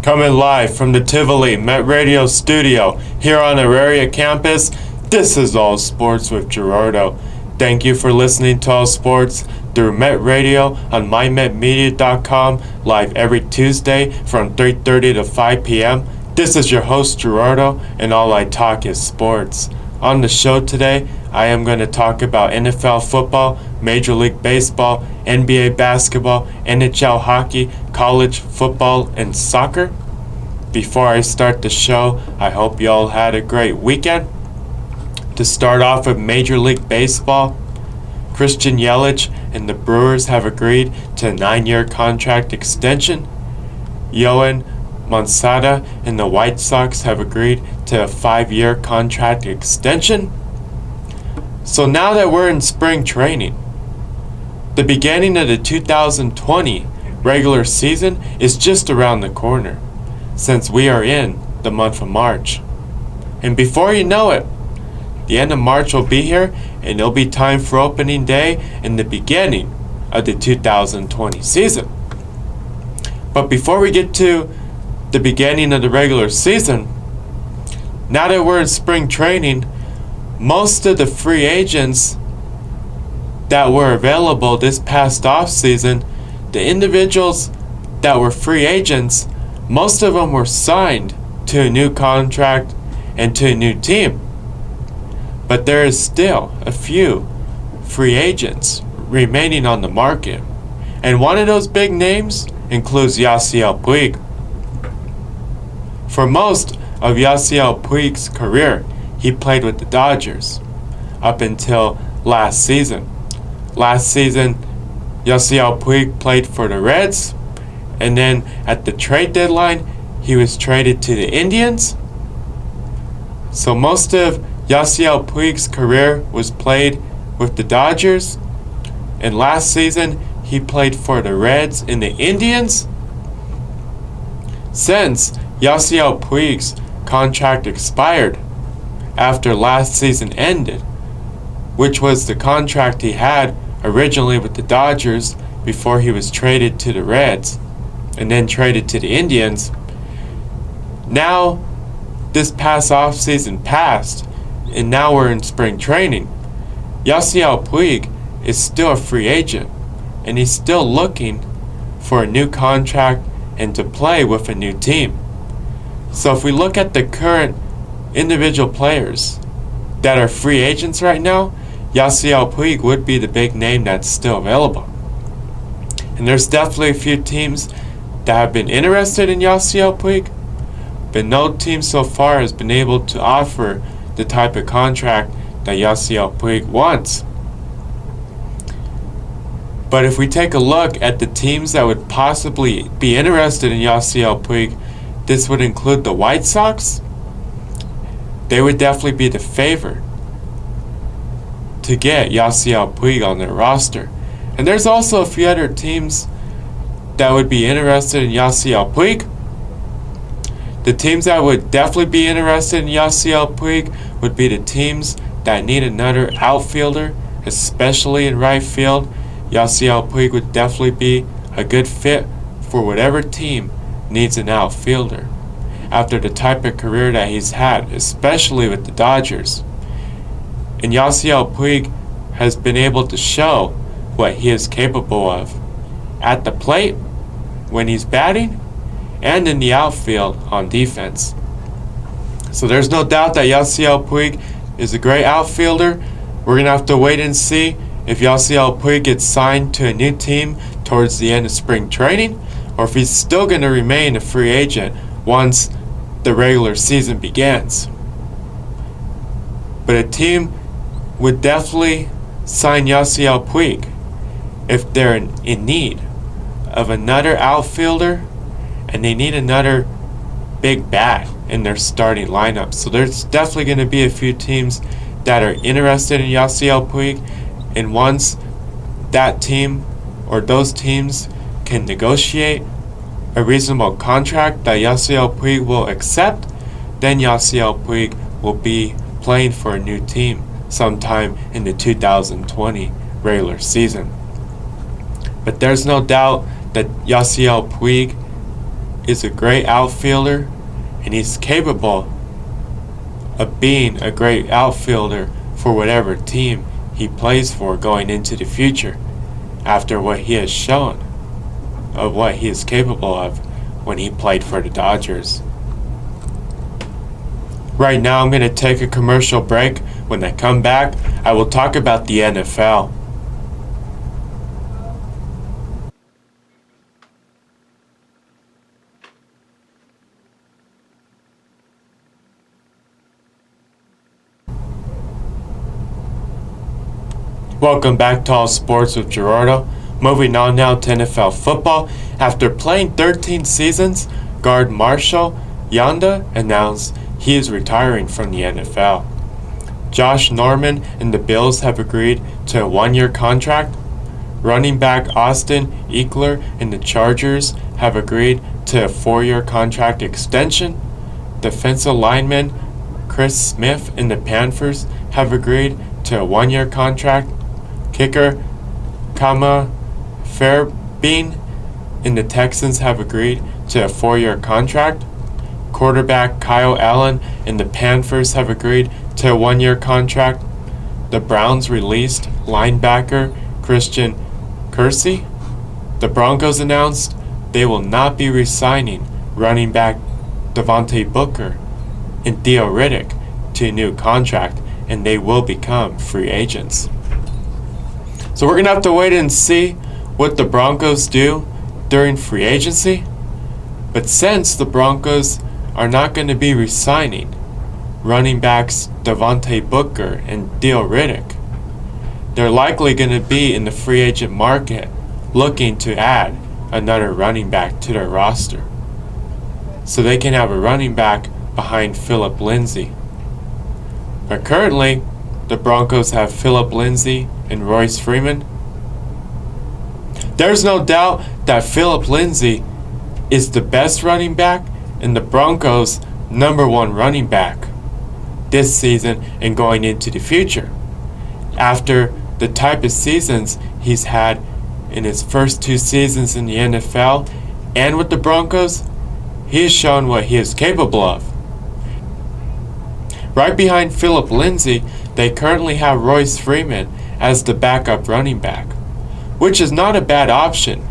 Coming live from the Tivoli Met Radio studio here on Auraria campus, this is All Sports with Gerardo. Thank you for listening to All Sports through Met Radio on mymetmedia.com, live every Tuesday from 3:30 to 5 p.m. This is your host Gerardo, and all I talk is sports. On the show today, I am going to talk about NFL football, Major League Baseball, NBA basketball, NHL hockey, college football, and soccer. Before I start the show, I hope you all had a great weekend. To start off with Major League Baseball, Christian Yelich and the Brewers have agreed to a 9-year contract extension. Yoan Moncada and the White Sox have agreed to a 5-year contract extension. So now that we're in spring training, the beginning of the 2020 regular season is just around the corner, since we are in the month of March. And before you know it, the end of March will be here, and it'll be time for opening day and the beginning of the 2020 season. But before we get to the beginning of the regular season, now that we're in spring training, most of the free agents that were available this past off season, the individuals that were free agents, most of them were signed to a new contract and to a new team. But there is still a few free agents remaining on the market. And one of those big names includes Yasiel Puig. For most of Yasiel Puig's career, he played with the Dodgers up until last season. Last season, Yasiel Puig played for the Reds, and then at the trade deadline, he was traded to the Indians. So most of Yasiel Puig's career was played with the Dodgers, and last season he played for the Reds and the Indians. Since Yasiel Puig's contract expired after last season ended, which was the contract he had originally with the Dodgers before he was traded to the Reds and then traded to the Indians. Now this past offseason passed, and now we're in spring training. Yasiel Puig is still a free agent, and he's still looking for a new contract and to play with a new team. So if we look at the current individual players that are free agents right now, Yasiel Puig would be the big name that's still available. And there's definitely a few teams that have been interested in Yasiel Puig, but no team so far has been able to offer the type of contract that Yasiel Puig wants. But if we take a look at the teams that would possibly be interested in Yasiel Puig, this would include the White Sox. They would definitely be the favorite to get Yasiel Puig on their roster. And there's also a few other teams that would be interested in Yasiel Puig. The teams that would definitely be interested in Yasiel Puig would be the teams that need another outfielder, especially in right field. Yasiel Puig would definitely be a good fit for whatever team needs an outfielder after the type of career that he's had, especially with the Dodgers. And Yasiel Puig has been able to show what he is capable of at the plate when he's batting and in the outfield on defense. So there's no doubt that Yasiel Puig is a great outfielder. We're going to have to wait and see if Yasiel Puig gets signed to a new team towards the end of spring training, or if he's still going to remain a free agent once the regular season begins. But a team would definitely sign Yasiel Puig if they're in need of another outfielder and they need another big bat in their starting lineup. So there's definitely going to be a few teams that are interested in Yasiel Puig, and once that team or those teams can negotiate a reasonable contract that Yasiel Puig will accept, then Yasiel Puig will be playing for a new team sometime in the 2020 regular season. But there's no doubt that Yasiel Puig is a great outfielder, and he's capable of being a great outfielder for whatever team he plays for going into the future, after what he has shown of what he is capable of when he played for the Dodgers. Right now I'm going to take a commercial break. When I come back, I will talk about the NFL. Welcome back to All Sports with Gerardo. Moving on now to NFL football. After playing 13 seasons, guard Marshall Yanda announced he is retiring from the NFL. Josh Norman and the Bills have agreed to a 1-year contract. Running back Austin Eckler and the Chargers have agreed to a 4-year contract extension. Defensive lineman Chris Smith and the Panthers have agreed to a 1-year contract. Kicker Kama Fairbean and the Texans have agreed to a 4-year contract. Quarterback Kyle Allen and the Panthers have agreed to a 1-year contract. The Browns released linebacker Christian Kersey. The Broncos announced they will not be re-signing running back Devontae Booker and Theo Riddick to a new contract, and they will become free agents. So we're going to have to wait and see what the Broncos do during free agency. But since the Broncos are not going to be re-signing running backs Devontae Booker and Theo Riddick, they're likely going to be in the free agent market looking to add another running back to their roster, so they can have a running back behind Philip Lindsay. But currently, the Broncos have Philip Lindsay and Royce Freeman. There's no doubt that Philip Lindsay is the best running back and the Broncos' #1 running back this season and going into the future. After the type of seasons he's had in his first 2 seasons in the NFL and with the Broncos, he has shown what he is capable of. Right behind Philip Lindsay, they currently have Royce Freeman as the backup running back, which is not a bad option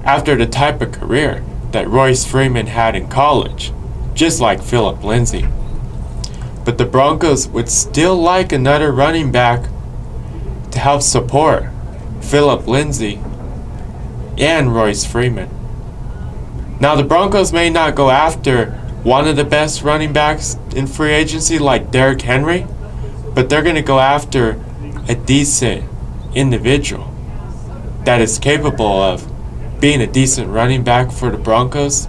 after the type of career that Royce Freeman had in college, just like Philip Lindsay. But the Broncos would still like another running back to help support Philip Lindsay and Royce Freeman. Now the Broncos may not go after one of the best running backs in free agency like Derrick Henry, but they're going to go after a decent individual that is capable of being a decent running back for the Broncos.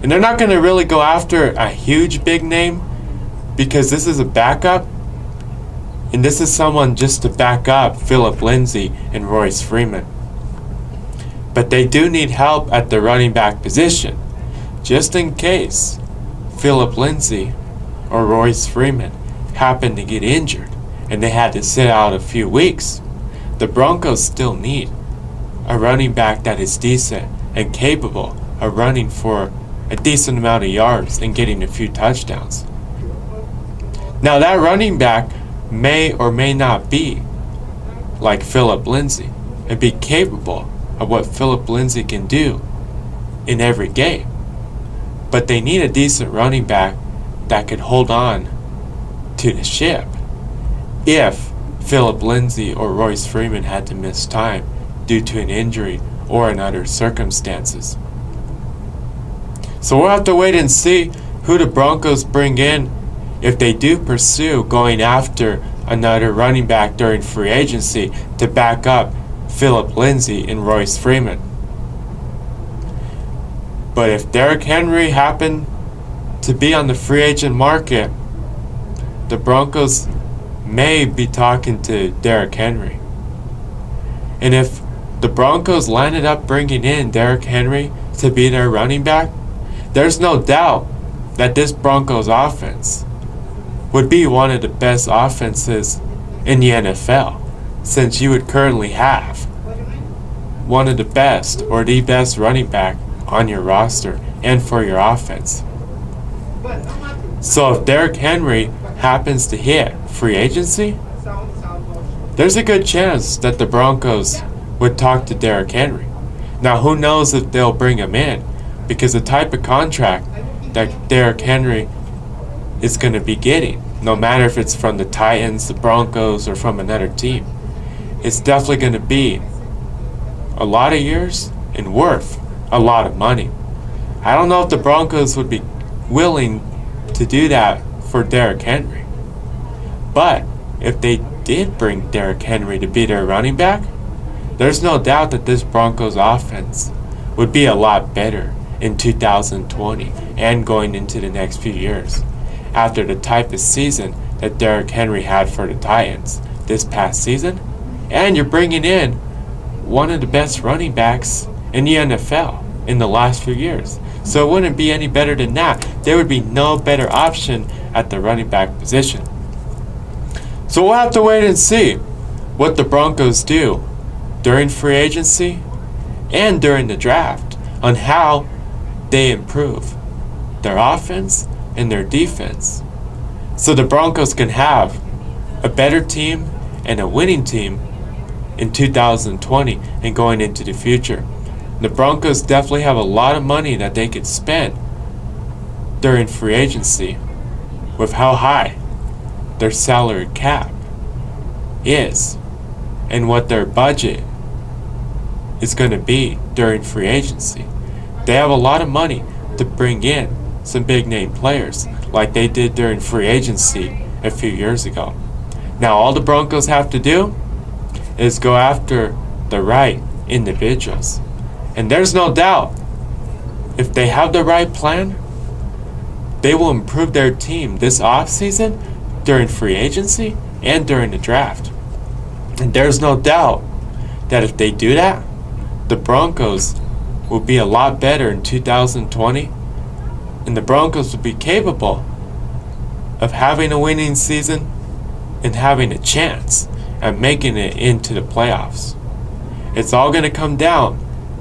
And they're not going to really go after a huge big name, because this is a backup, and this is someone just to back up Philip Lindsay and Royce Freeman. But they do need help at the running back position, just in case Philip Lindsay or Royce Freeman happened to get injured and they had to sit out a few weeks. The Broncos still need a running back that is decent and capable of running for a decent amount of yards and getting a few touchdowns. Now that running back may or may not be like Philip Lindsay and be capable of what Philip Lindsay can do in every game. But they need a decent running back that could hold on to the ship if Philip Lindsay or Royce Freeman had to miss time due to an injury or in other circumstances. So we'll have to wait and see who the Broncos bring in if they do pursue going after another running back during free agency to back up Philip Lindsay and Royce Freeman. But if Derrick Henry happened to be on the free agent market, the Broncos may be talking to Derrick Henry. And if the Broncos landed up bringing in Derrick Henry to be their running back, there's no doubt that this Broncos offense would be one of the best offenses in the NFL, since you would currently have one of the best or the best running back on your roster and for your offense. So if Derrick Henry happens to hit free agency, there's a good chance that the Broncos would talk to Derrick Henry. Now, who knows if they'll bring him in, because the type of contract that Derrick Henry is going to be getting, no matter if it's from the Titans, the Broncos, or from another team, it's definitely going to be a lot of years and worth a lot of money. I don't know if the Broncos would be willing to do that for Derrick Henry. But if they did bring Derrick Henry to be their running back, there's no doubt that this Broncos offense would be a lot better in 2020 and going into the next few years, after the type of season that Derrick Henry had for the Titans this past season. And you're bringing in one of the best running backs in the NFL in the last few years. So it wouldn't be any better than that. There would be no better option at the running back position. So we'll have to wait and see what the Broncos do during free agency and during the draft on how they improve their offense and their defense, so the Broncos can have a better team and a winning team in 2020 and going into the future. The Broncos definitely have a lot of money that they could spend during free agency with how high their salary cap is and what their budget is going to be during free agency. They have a lot of money to bring in some big name players like they did during free agency a few years ago. Now all the Broncos have to do is go after the right individuals. And there's no doubt, if they have the right plan, they will improve their team this offseason during free agency and during the draft. And there's no doubt that if they do that, the Broncos will be a lot better in 2020, and the Broncos will be capable of having a winning season and having a chance at making it into the playoffs. It's all going to come down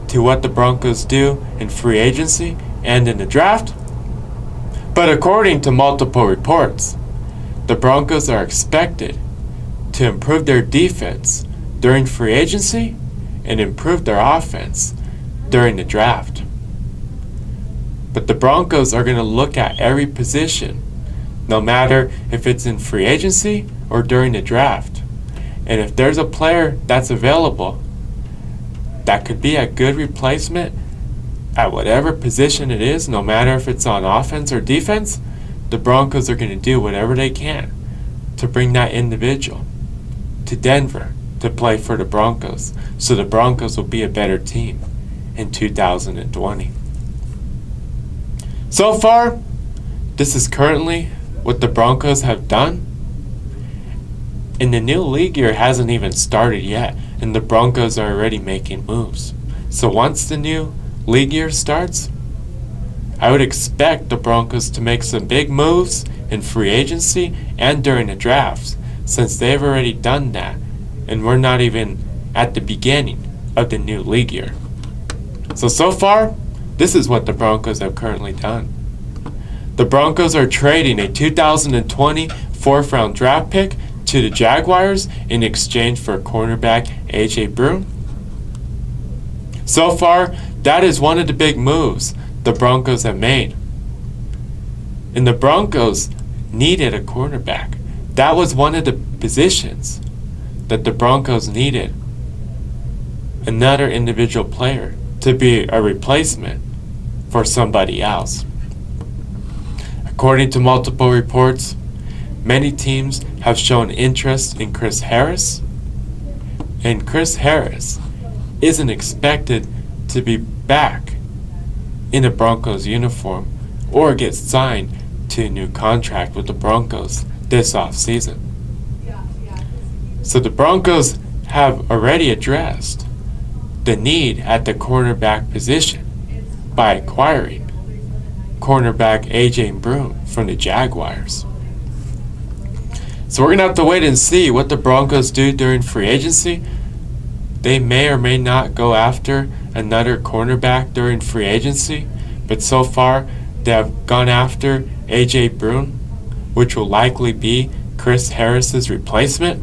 to what the Broncos do in free agency and in the draft. But according to multiple reports, the Broncos are expected to improve their defense during free agency and improve their offense during the draft. But the Broncos are going to look at every position, no matter if it's in free agency or during the draft. And if there's a player that's available that could be a good replacement at whatever position it is, no matter if it's on offense or defense, the Broncos are going to do whatever they can to bring that individual to Denver to play for the Broncos, so the Broncos will be a better team in 2020. So far, this is currently what the Broncos have done. And the new league year hasn't even started yet, and the Broncos are already making moves. So once the new league year starts, I would expect the Broncos to make some big moves in free agency and during the drafts, since they've already done that, and we're not even at the beginning of the new league year. So far, this is what the Broncos have currently done. The Broncos are trading a 2020 fourth-round draft pick to the Jaguars in exchange for cornerback AJ Brown. So far, that is one of the big moves the Broncos have made. And the Broncos needed a cornerback. That was one of the positions that the Broncos needed another individual player to be a replacement for somebody else. According to multiple reports, many teams have shown interest in Chris Harris, and Chris Harris isn't expected to be back in a Broncos uniform or get signed to a new contract with the Broncos this offseason. So the Broncos have already addressed the need at the cornerback position by acquiring cornerback AJ Brown from the Jaguars. So we're going to have to wait and see what the Broncos do during free agency. They may or may not go after another cornerback during free agency, but so far they have gone after A.J. Brown, which will likely be Chris Harris's replacement.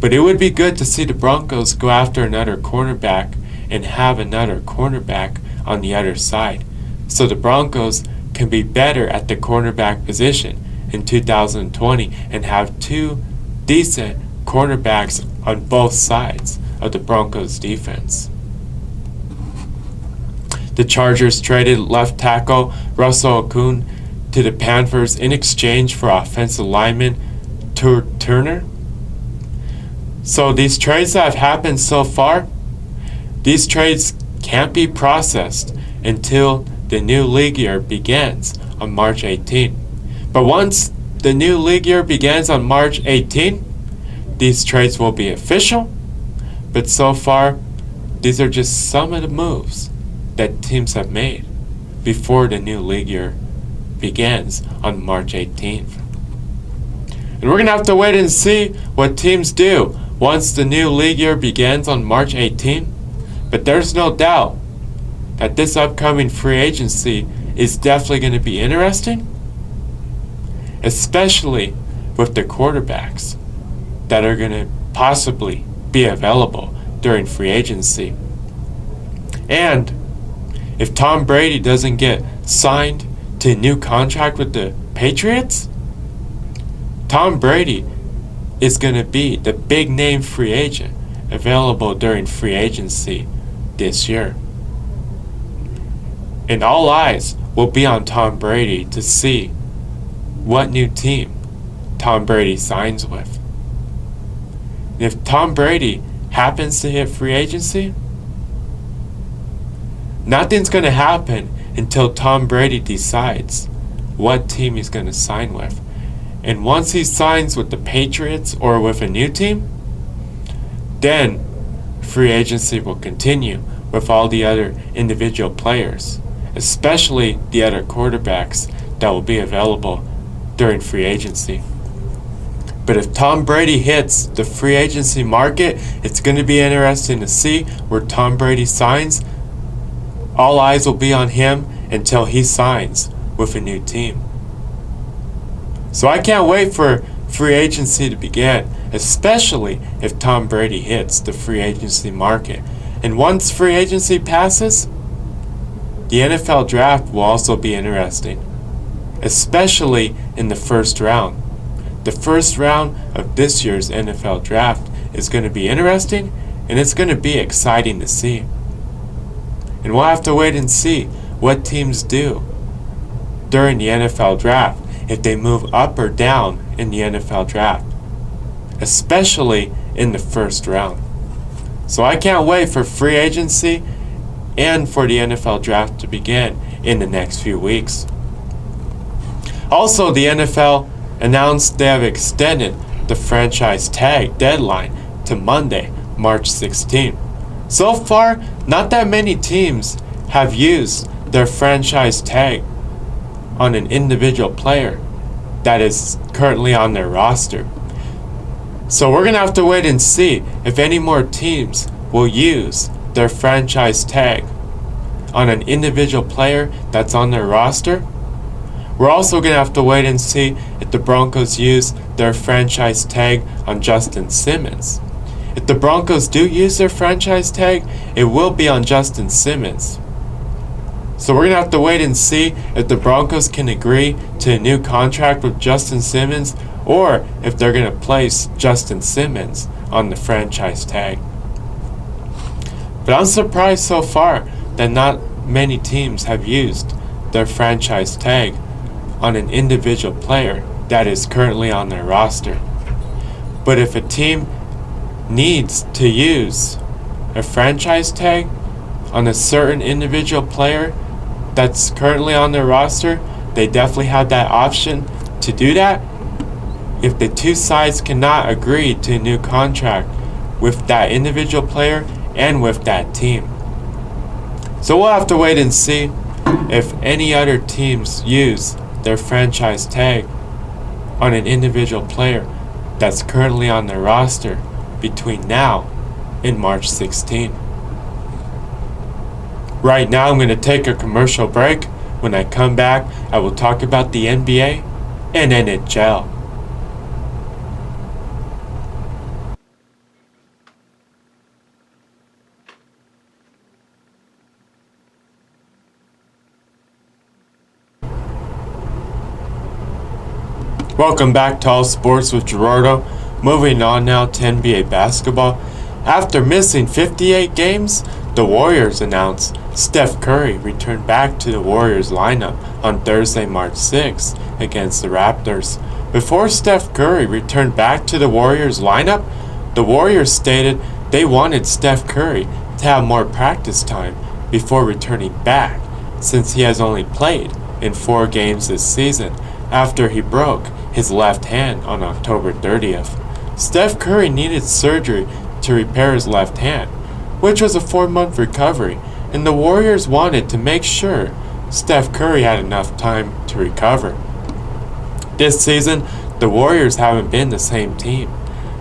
But it would be good to see the Broncos go after another cornerback and have another cornerback on the other side, so the Broncos can be better at the cornerback position in 2020 and have two decent cornerbacks on both sides of the Broncos defense. The Chargers traded left tackle Russell Okung to the Panthers in exchange for offensive lineman Turner. So these trades that have happened so far, these trades can't be processed until the new league year begins on March 18. But once the new league year begins on March 18, these trades will be official. But so far, these are just some of the moves that teams have made before the new league year begins on March 18th. And we're going to have to wait and see what teams do once the new league year begins on March 18th. But there's no doubt that this upcoming free agency is definitely going to be interesting, especially with the quarterbacks that are going to possibly be available during free agency. And if Tom Brady doesn't get signed to a new contract with the Patriots, Tom Brady is going to be the big name free agent available during free agency this year. And all eyes will be on Tom Brady to see what new team Tom Brady signs with. And if Tom Brady happens to hit free agency, nothing's going to happen until Tom Brady decides what team he's going to sign with. And once he signs with the Patriots or with a new team, then free agency will continue with all the other individual players, especially the other quarterbacks that will be available during free agency. But if Tom Brady hits the free agency market, it's going to be interesting to see where Tom Brady signs. All eyes will be on him until he signs with a new team. So I can't wait for free agency to begin, especially if Tom Brady hits the free agency market. And once free agency passes, the NFL draft will also be interesting, especially in the first round. The first round of this year's NFL draft is going to be interesting, and it's going to be exciting to see. And we'll have to wait and see what teams do during the NFL draft, if they move up or down in the NFL draft, especially in the first round. So I can't wait for free agency and for the NFL draft to begin in the next few weeks. Also, the NFL announced they have extended the franchise tag deadline to Monday, March 16th. So far, not that many teams have used their franchise tag on an individual player that is currently on their roster. So we're going to have to wait and see if any more teams will use their franchise tag on an individual player that's on their roster. We're also going to have to wait and see if the Broncos use their franchise tag on Justin Simmons. If the Broncos do use their franchise tag, it will be on Justin Simmons. So we're going to have to wait and see if the Broncos can agree to a new contract with Justin Simmons, or if they're going to place Justin Simmons on the franchise tag. But I'm surprised so far that not many teams have used their franchise tag on an individual player that is currently on their roster. But if a team needs to use a franchise tag on a certain individual player that's currently on their roster, they definitely have that option to do that if the two sides cannot agree to a new contract with that individual player and with that team. So we'll have to wait and see if any other teams use their franchise tag on an individual player that's currently on their roster between now and March 16. Right now I'm going to take a commercial break. When I come back, I will talk about the NBA and NHL. Welcome back to All Sports with Gerardo. Moving on now to NBA basketball. After missing 58 games, the Warriors announced Steph Curry returned back to the Warriors lineup on Thursday, March 6th against the Raptors. Before Steph Curry returned back to the Warriors lineup, the Warriors stated they wanted Steph Curry to have more practice time before returning back, since he has only played in 4 games this season after he broke his left hand on October 30th. Steph Curry needed surgery to repair his left hand, which was a 4-month recovery, and the Warriors wanted to make sure Steph Curry had enough time to recover. This season, the Warriors haven't been the same team,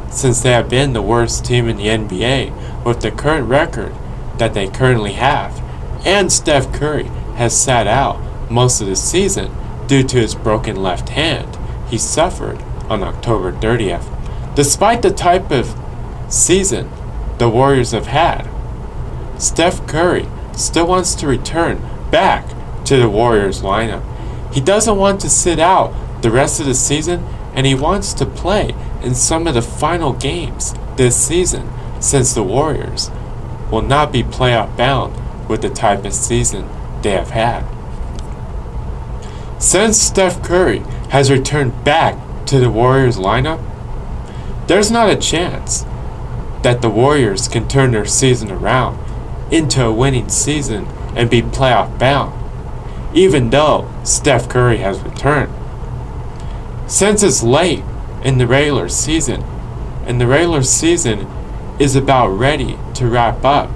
since they have been the worst team in the NBA with the current record that they currently have, and Steph Curry has sat out most of the season due to his broken left hand he suffered on October 30th. Despite the type of season the Warriors have had, Steph Curry still wants to return back to the Warriors lineup. He doesn't want to sit out the rest of the season, and he wants to play in some of the final games this season, since the Warriors will not be playoff bound with the type of season they have had. Since Steph Curry has returned back to the Warriors lineup, there's not a chance that the Warriors can turn their season around into a winning season and be playoff bound, even though Steph Curry has returned. Since it's late in the regular season, and the regular season is about ready to wrap up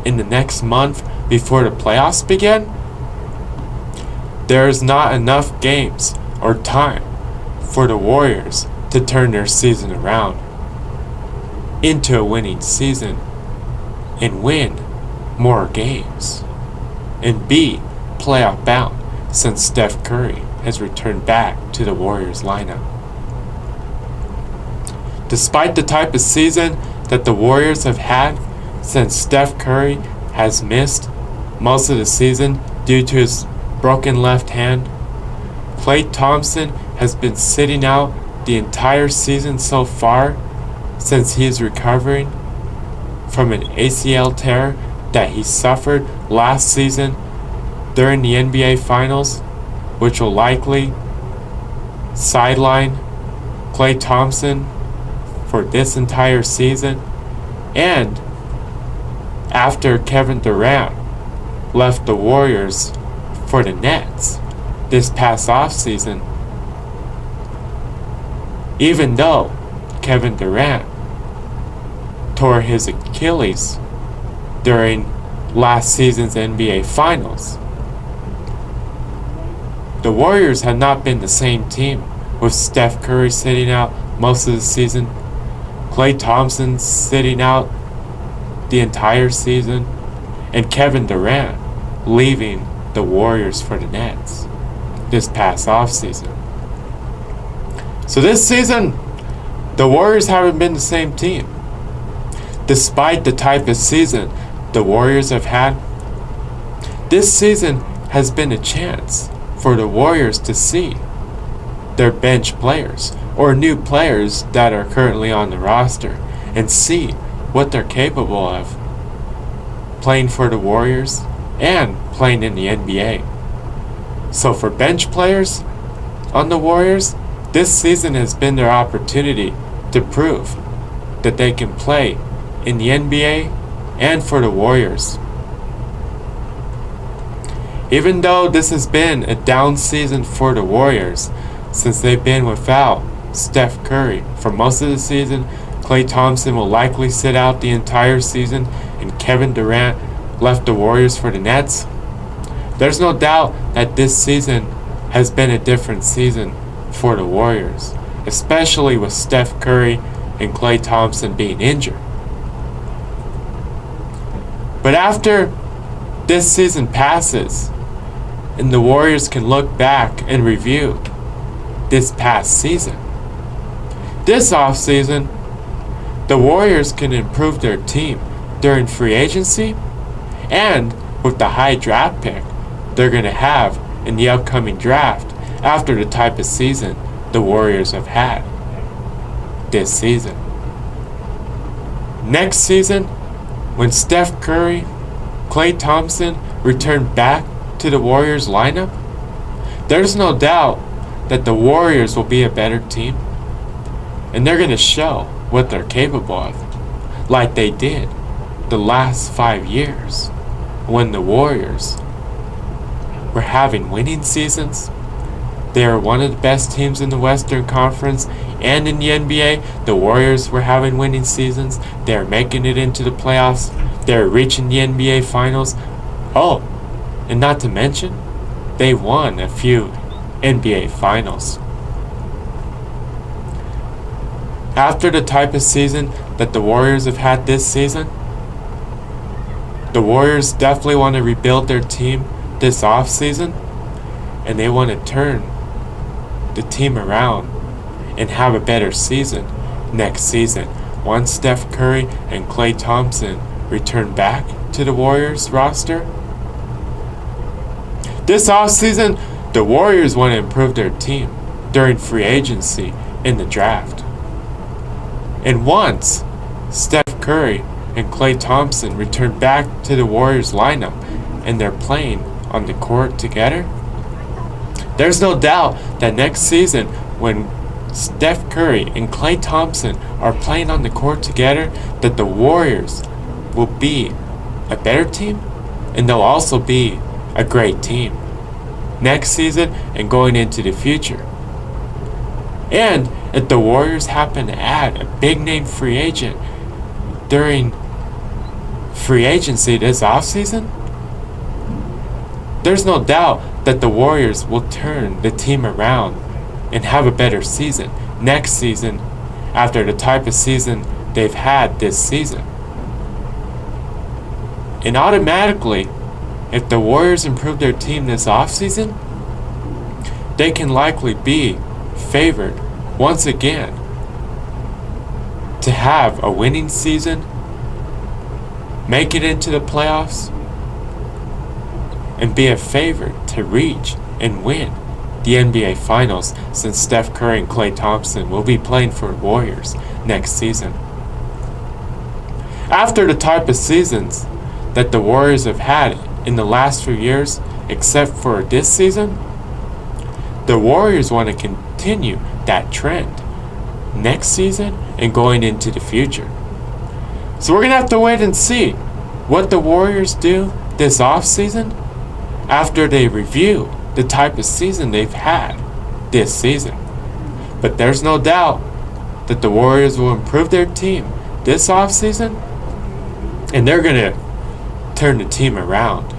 in the next month before the playoffs begin, there is not enough games or time for the Warriors to turn their season around into a winning season and win more games and be playoff bound, since Steph Curry has returned back to the Warriors lineup. Despite the type of season that the Warriors have had, since Steph Curry has missed most of the season due to his broken left hand, Klay Thompson has been sitting out the entire season so far, since he is recovering from an ACL tear that he suffered last season during the NBA Finals, which will likely sideline Klay Thompson for this entire season. And after Kevin Durant left the Warriors for the Nets this past offseason, even though Kevin Durant tore his Achilles during last season's NBA Finals, the Warriors have not been the same team, with Steph Curry sitting out most of the season, Klay Thompson sitting out the entire season, and Kevin Durant leaving the Warriors for the Nets this past offseason. So this season, the Warriors haven't been the same team. Despite the type of season the Warriors have had, this season has been a chance for the Warriors to see their bench players or new players that are currently on the roster and see what they're capable of playing for the Warriors and playing in the NBA. So for bench players on the Warriors, this season has been their opportunity to prove that they can play in the NBA and for the Warriors. Even though this has been a down season for the Warriors, since they've been without Steph Curry for most of the season, Klay Thompson will likely sit out the entire season, and Kevin Durant left the Warriors for the Nets, there's no doubt that this season has been a different season for the Warriors, especially with Steph Curry and Klay Thompson being injured. But after this season passes and the Warriors can look back and review this past season. This offseason, the Warriors can improve their team during free agency and with the high draft pick they're going to have in the upcoming draft after the type of season the Warriors have had this season. Next season, when Steph Curry, Klay Thompson return back to the Warriors lineup, there's no doubt that the Warriors will be a better team, and they're going to show what they're capable of, like they did the last 5 years when the Warriors were having winning seasons. They were one of the best teams in the Western Conference and in the NBA. The Warriors were having winning seasons. They were making it into the playoffs. They were reaching the NBA Finals. Oh, and not to mention, they won a few NBA Finals. After the type of season that the Warriors have had this season, the Warriors definitely want to rebuild their team this offseason, and they want to turn the team around and have a better season next season once Steph Curry and Klay Thompson return back to the Warriors roster. This offseason, the Warriors want to improve their team during free agency in the draft. And once Steph Curry and Klay Thompson return back to the Warriors lineup and they're playing on the court together, there's no doubt that next season when Steph Curry and Klay Thompson are playing on the court together, that the Warriors will be a better team and they'll also be a great team next season and going into the future. And if the Warriors happen to add a big name free agent during free agency this offseason, there's no doubt that the Warriors will turn the team around and have a better season next season after the type of season they've had this season. And automatically, if the Warriors improve their team this offseason, they can likely be favored once again to have a winning season, make it into the playoffs, and be a favorite to reach and win the NBA Finals, since Steph Curry and Klay Thompson will be playing for Warriors next season. After the type of seasons that the Warriors have had in the last few years, except for this season, the Warriors want to continue that trend next season and going into the future. So we're going to have to wait and see what the Warriors do this offseason after they review the type of season they've had this season. But there's no doubt that the Warriors will improve their team this offseason, and they're going to turn the team around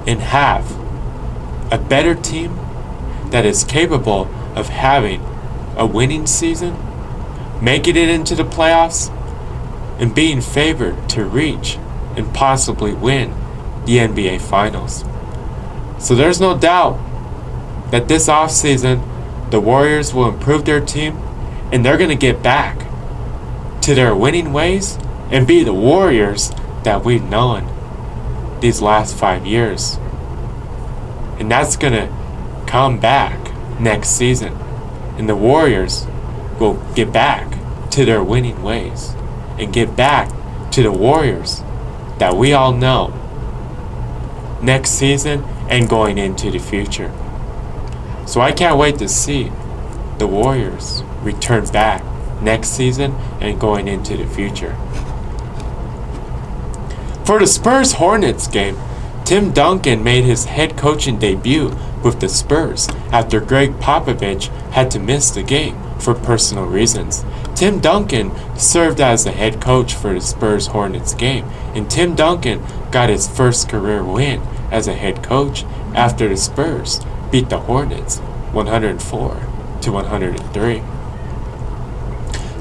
and have a better team that is capable of having a winning season, making it into the playoffs, and being favored to reach and possibly win the NBA Finals. So there's no doubt that this offseason the Warriors will improve their team and they're going to get back to their winning ways and be the Warriors that we've known these last 5 years. And that's going to come back next season, and the Warriors will get back to their winning ways and get back to the Warriors that we all know next season and going into the future. So I can't wait to see the Warriors return back next season and going into the future. For the Spurs-Hornets game, Tim Duncan made his head coaching debut with the Spurs after Greg Popovich had to miss the game for personal reasons. Tim Duncan served as the head coach for the Spurs-Hornets game, and Tim Duncan got his first career win as a head coach after the Spurs beat the Hornets 104-103.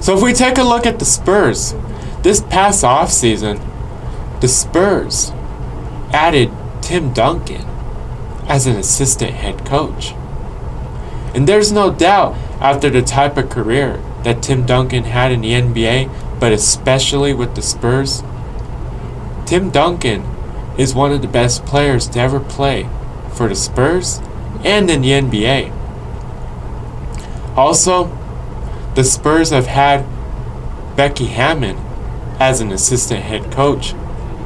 So if we take a look at the Spurs, this past offseason, the Spurs added Tim Duncan as an assistant head coach. And there's no doubt, after the type of career that Tim Duncan had in the NBA, but especially with the Spurs, Tim Duncan is one of the best players to ever play for the Spurs and in the NBA. Also, the Spurs have had Becky Hammon as an assistant head coach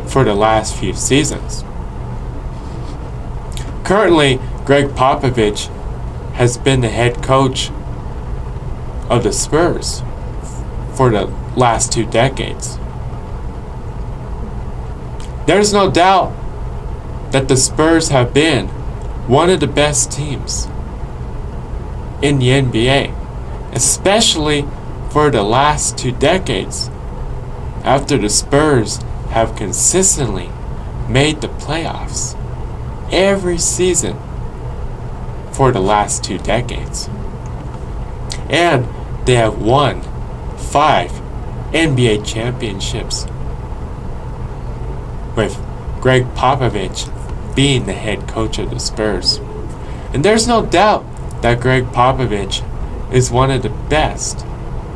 for the last few seasons. Currently, Greg Popovich has been the head coach of the Spurs for the last 2 decades. There's no doubt that the Spurs have been one of the best teams in the NBA, especially for the last 2 decades, after the Spurs have consistently made the playoffs every season for the last 2 decades. And they have won 5 NBA championships, with Greg Popovich being the head coach of the Spurs. And there's no doubt that Greg Popovich is one of the best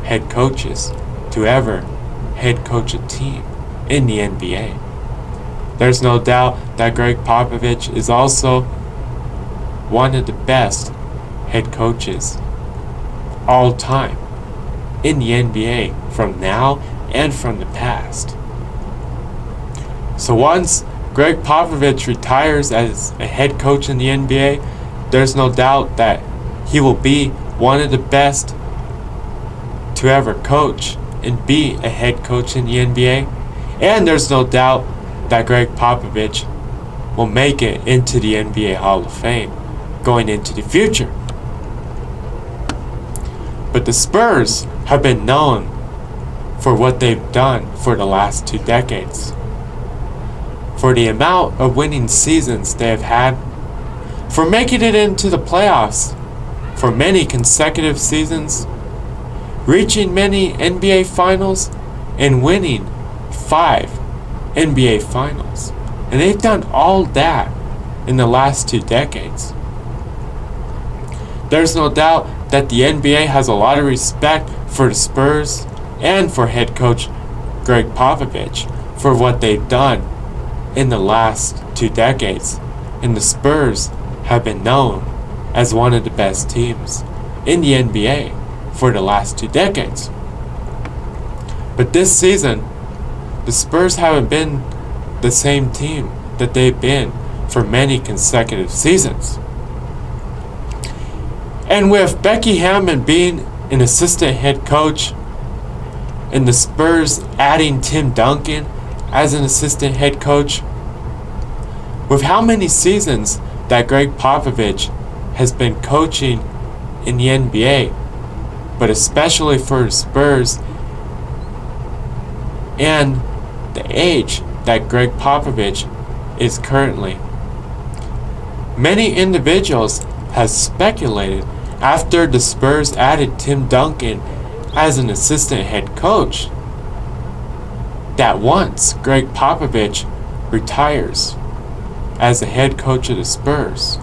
head coaches to ever head coach a team in the NBA. There's no doubt that Greg Popovich is also one of the best head coaches all time in the NBA, from now and from the past. So once Greg Popovich retires as a head coach in the NBA, there's no doubt that he will be one of the best to ever coach and be a head coach in the NBA. And there's no doubt that Greg Popovich will make it into the NBA Hall of Fame going into the future. But the Spurs have been known for what they've done for the last 2 decades. For the amount of winning seasons they have had, for making it into the playoffs for many consecutive seasons, reaching many NBA finals, and winning 5 NBA finals. And they've done all that in the last 2 decades. There's no doubt that the NBA has a lot of respect for the Spurs and for head coach Greg Popovich for what they've done in the last 2 decades. And the Spurs have been known as one of the best teams in the NBA for the last 2 decades. But this season, the Spurs haven't been the same team that they've been for many consecutive seasons. And with Becky Hammon being an assistant head coach and the Spurs adding Tim Duncan as an assistant head coach, with how many seasons that Greg Popovich has been coaching in the NBA, but especially for the Spurs, and the age that Greg Popovich is currently, many individuals have speculated after the Spurs added Tim Duncan as an assistant head coach that once Greg Popovich retires as the head coach of the Spurs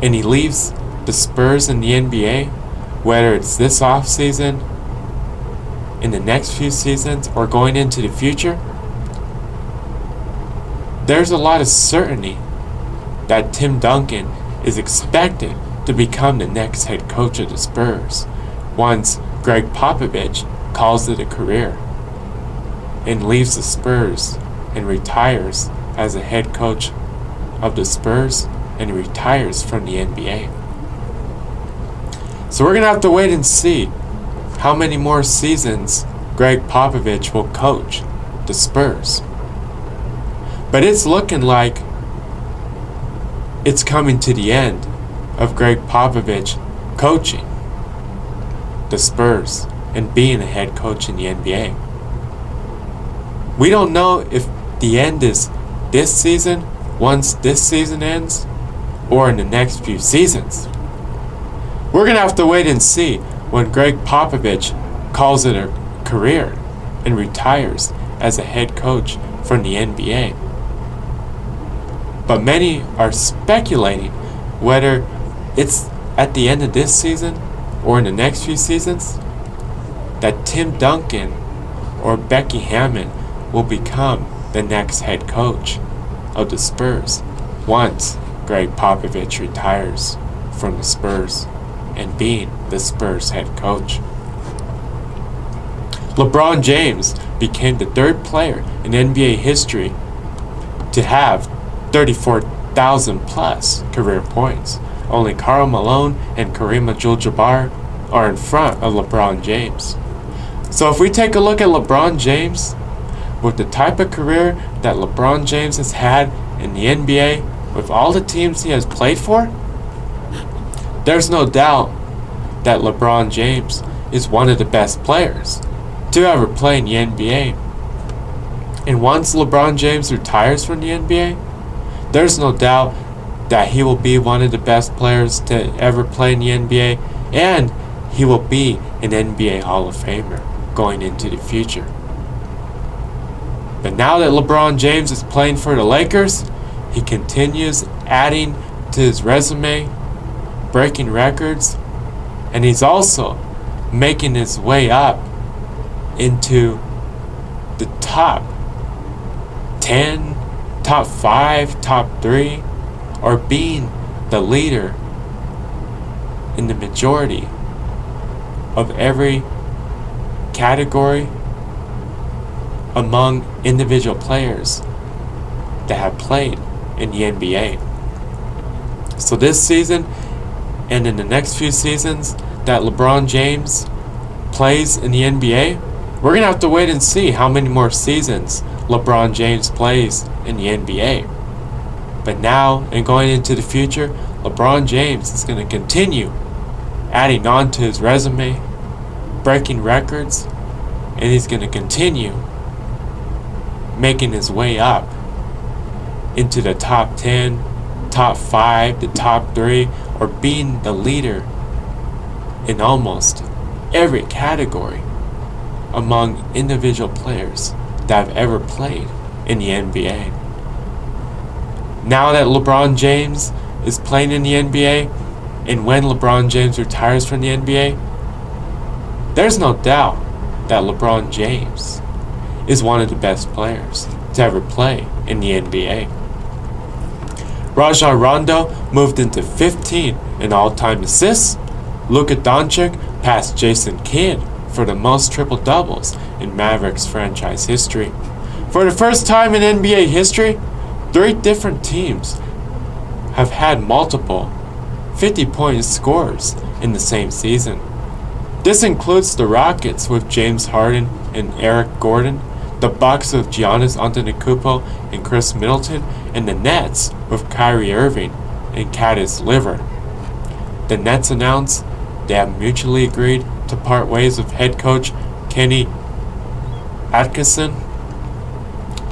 and he leaves the Spurs in the NBA, whether it's this offseason, in the next few seasons, or going into the future, there's a lot of certainty that Tim Duncan is expected to become the next head coach of the Spurs once Greg Popovich calls it a career and leaves the Spurs and retires as a head coach of the Spurs and retires from the NBA. So we're going to have to wait and see how many more seasons Greg Popovich will coach the Spurs. But it's looking like it's coming to the end of Greg Popovich coaching the Spurs and being a head coach in the NBA. We don't know if the end is this season, once this season ends, or in the next few seasons. We're going to have to wait and see when Greg Popovich calls it a career and retires as a head coach from the NBA. but many are speculating whether it's at the end of this season or in the next few seasons that Tim Duncan or Becky Hammon will become the next head coach of the Spurs once Greg Popovich retires from the Spurs and being the Spurs head coach. LeBron James became the third player in NBA history to have 34,000 plus career points. Only Karl Malone and Kareem Abdul-Jabbar are in front of LeBron James. So if we take a look at LeBron James, with the type of career that LeBron James has had in the NBA, with all the teams he has played for, there's no doubt that LeBron James is one of the best players to ever play in the NBA. And once LeBron James retires from the NBA, there's no doubt that he will be one of the best players to ever play in the NBA, and he will be an NBA Hall of Famer going into the future. But now that LeBron James is playing for the Lakers, he continues adding to his resume, breaking records, and he's also making his way up into the top 10, top 5, top 3, or being the leader in the majority of every category among individual players that have played in the NBA. So this season and in the next few seasons that LeBron James plays in the NBA, we're going to have to wait and see how many more seasons LeBron James plays in the NBA. But now and going into the future, LeBron James is going to continue adding on to his resume, breaking records, and he's going to continue making his way up into the top 10, top 5, the top 3, or being the leader in almost every category among individual players that have ever played in the NBA. Now that LeBron James is playing in the NBA, and when LeBron James retires from the NBA, there's no doubt that LeBron James is one of the best players to ever play in the NBA. Rajon Rondo moved into 15 in all-time assists. Luka Doncic passed Jason Kidd for the most triple-doubles in Mavericks franchise history. For the first time in NBA history, 3 different teams have had multiple 50-point scores in the same season. This includes the Rockets with James Harden and Eric Gordon, the Bucks with Giannis Antetokounmpo and Chris Middleton, and the Nets with Kyrie Irving and Cassius LeVert. The Nets announced they have mutually agreed to part ways with head coach Kenny Atkinson.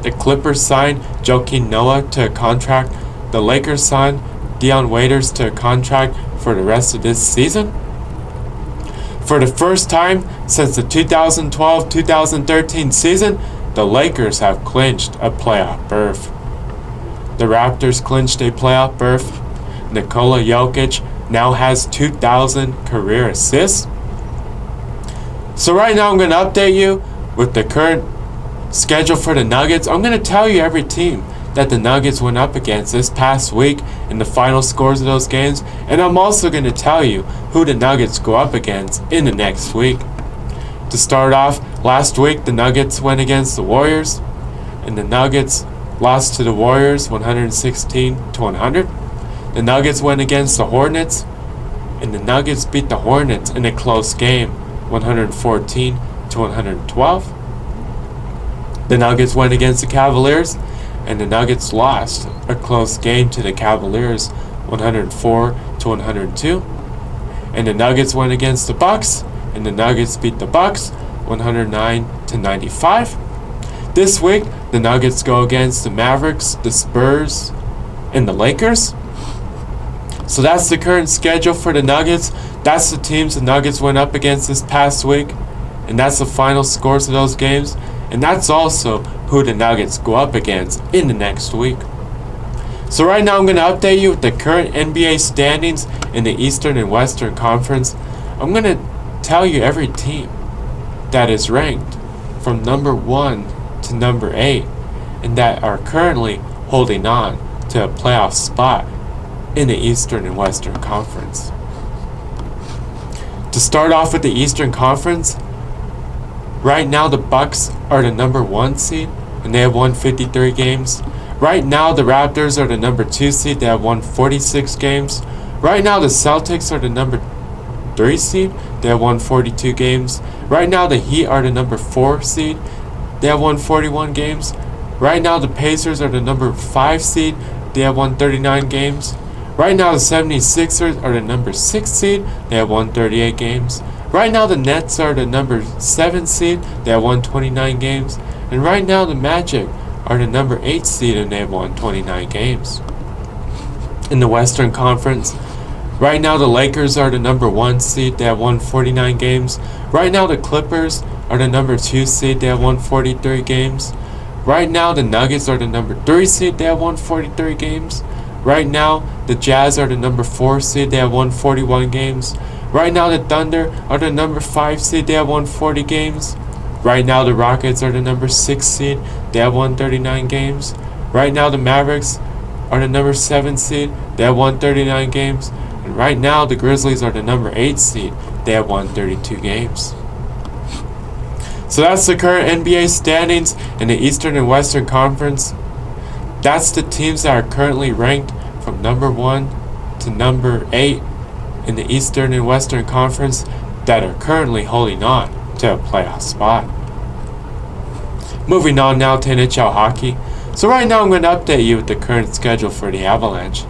The Clippers signed Joakim Noah to a contract. The Lakers signed Dion Waiters to a contract for the rest of this season. For the first time since the 2012-2013 season, the Lakers have clinched a playoff berth. The Raptors clinched a playoff berth. Nikola Jokic now has 2,000 career assists. So right now I'm going to update you with the current schedule for the Nuggets. I'm going to tell you every team that the Nuggets went up against this past week and the final scores of those games. And I'm also going to tell you who the Nuggets go up against in the next week. To start off, last week the Nuggets went against the Warriors, and the Nuggets lost to the Warriors 116-100. The Nuggets went against the Hornets, and the Nuggets beat the Hornets in a close game 114-112. The Nuggets went against the Cavaliers, and the Nuggets lost a close game to the Cavaliers 104-102. And the Nuggets went against the Bucks, and the Nuggets beat the Bucks 109-95. This week, the Nuggets go against the Mavericks, the Spurs, and the Lakers. So that's the current schedule for the Nuggets. That's the teams the Nuggets went up against this past week, and that's the final scores of those games. And that's also who the Nuggets go up against in the next week. So right now I'm going to update you with the current NBA standings in the Eastern and Western Conference. I'm going to tell you every team that is ranked from number 1 to number 8 and that are currently holding on to a playoff spot in the Eastern and Western Conference. To start off with the Eastern Conference, right now the Bucks are the number 1 seed and they have won 53 games. Right now the Raptors are the number 2 seed, they have won 46 games. Right now the Celtics are the number 3 seed, they have won 42 games. Right now the Heat are the number 4 seed, they have won 41 games. Right now the Pacers are the number 5 seed, they have won 39 games. Right now the 76ers are the number 6 seed, they have won 38 games. Right now the Nets are the number 7 seed, they have won 29 games. And right now the Magic are the number 8 seed and they have won 29 games. In the Western Conference, right now the Lakers are the number 1 seed, they have won 49 games. Right now the Clippers are the number 2 seed, they have won 43 games. Right now the Nuggets are the number 3 seed, they have won 43 games. Right now the Jazz are the number 4 seed, they have won 41 games. Right now the Thunder are the number 5 seed, they have won 40 games. Right now the Rockets are the number 6 seed, they have won 39 games. Right now the Mavericks are the number 7 seed, they have won 39 games. And right now the Grizzlies are the number 8 seed, they have won 32 games. So that's the current NBA standings in the Eastern and Western Conference. That's the teams that are currently ranked from number 1 to number 8 in the Eastern and Western Conference that are currently holding on to a playoff spot. Moving on now to NHL hockey. So right now I'm going to update you with the current schedule for the Avalanche.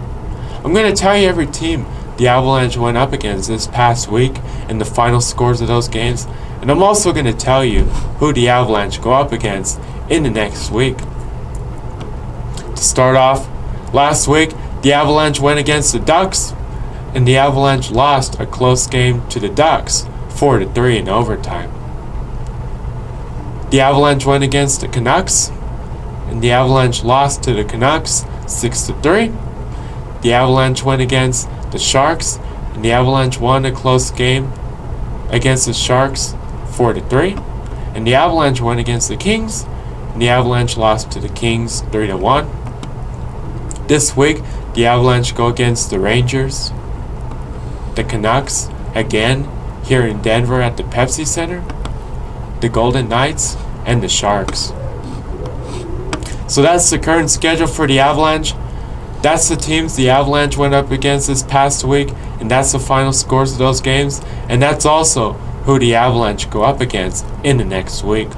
I'm going to tell you every team the Avalanche went up against this past week and the final scores of those games. And I'm also going to tell you who the Avalanche go up against in the next week. To start off, last week the Avalanche went against the Ducks and the Avalanche lost a close game to the Ducks 4-3 in overtime. The Avalanche went against the Canucks and the Avalanche lost to the Canucks 6-3. The Avalanche went against the Sharks and the Avalanche won a close game against the Sharks 4-3. And the Avalanche went against the Kings and the Avalanche lost to the Kings 3-1. This week the Avalanche go against the Rangers, the Canucks again here in Denver at the Pepsi Center, the Golden Knights, and the Sharks. So that's the current schedule for the Avalanche. That's the teams the Avalanche went up against this past week, and that's the final scores of those games, and that's also who the Avalanche go up against in the next week.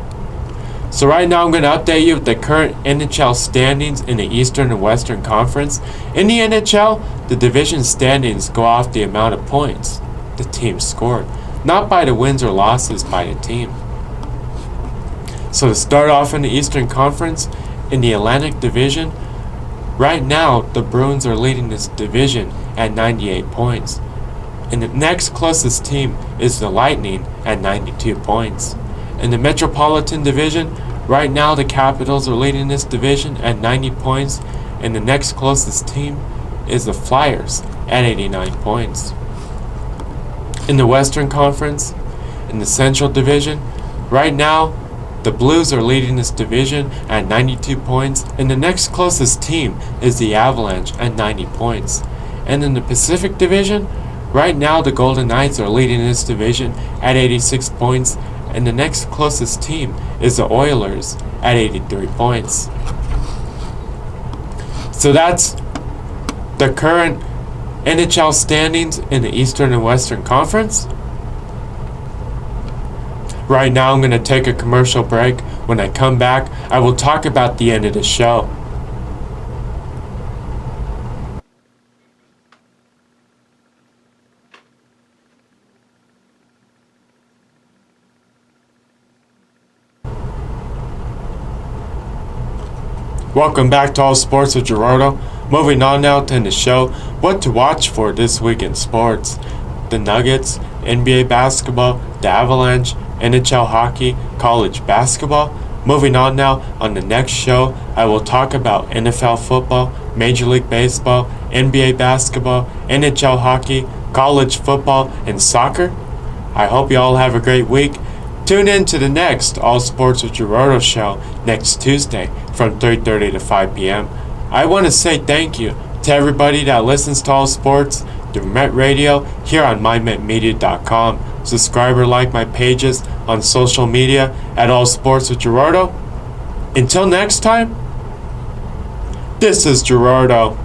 So right now I'm going to update you with the current NHL standings in the Eastern and Western Conference. In the NHL, the division standings go off the amount of points the team scored, not by the wins or losses by the team. So to start off in the Eastern Conference, in the Atlantic Division, right now the Bruins are leading this division at 98 points. And the next closest team is the Lightning at 92 points. In the Metropolitan Division, right now the Capitals are leading this division at 90 points. And the next closest team is the Flyers at 89 points. In the Western Conference, in the Central Division, right now the Blues are leading this division at 92 points, and the next closest team is the Avalanche at 90 points. And in the Pacific Division, right now the Golden Knights are leading this division at 86 points, and the next closest team is the Oilers at 83 points. So that's the current NHL standings in the Eastern and Western Conference. Right now I'm going to take a commercial break. When I come back, I will talk about the end of the show. Welcome back to All Sports with Gerardo. Moving on now to the show, what to watch for this week in sports. The Nuggets, NBA basketball, the Avalanche, NHL hockey, college basketball. Moving on now, on the next show, I will talk about NFL football, Major League Baseball, NBA basketball, NHL hockey, college football, and soccer. I hope you all have a great week. Tune in to the next All Sports with Gerardo show next Tuesday from 3:30 to 5 p.m. I want to say thank you to everybody that listens to All Sports through Met Radio here on mymetmedia.com. Subscribe or like my pages on social media at All Sports with Gerardo. Until next time, this is Gerardo.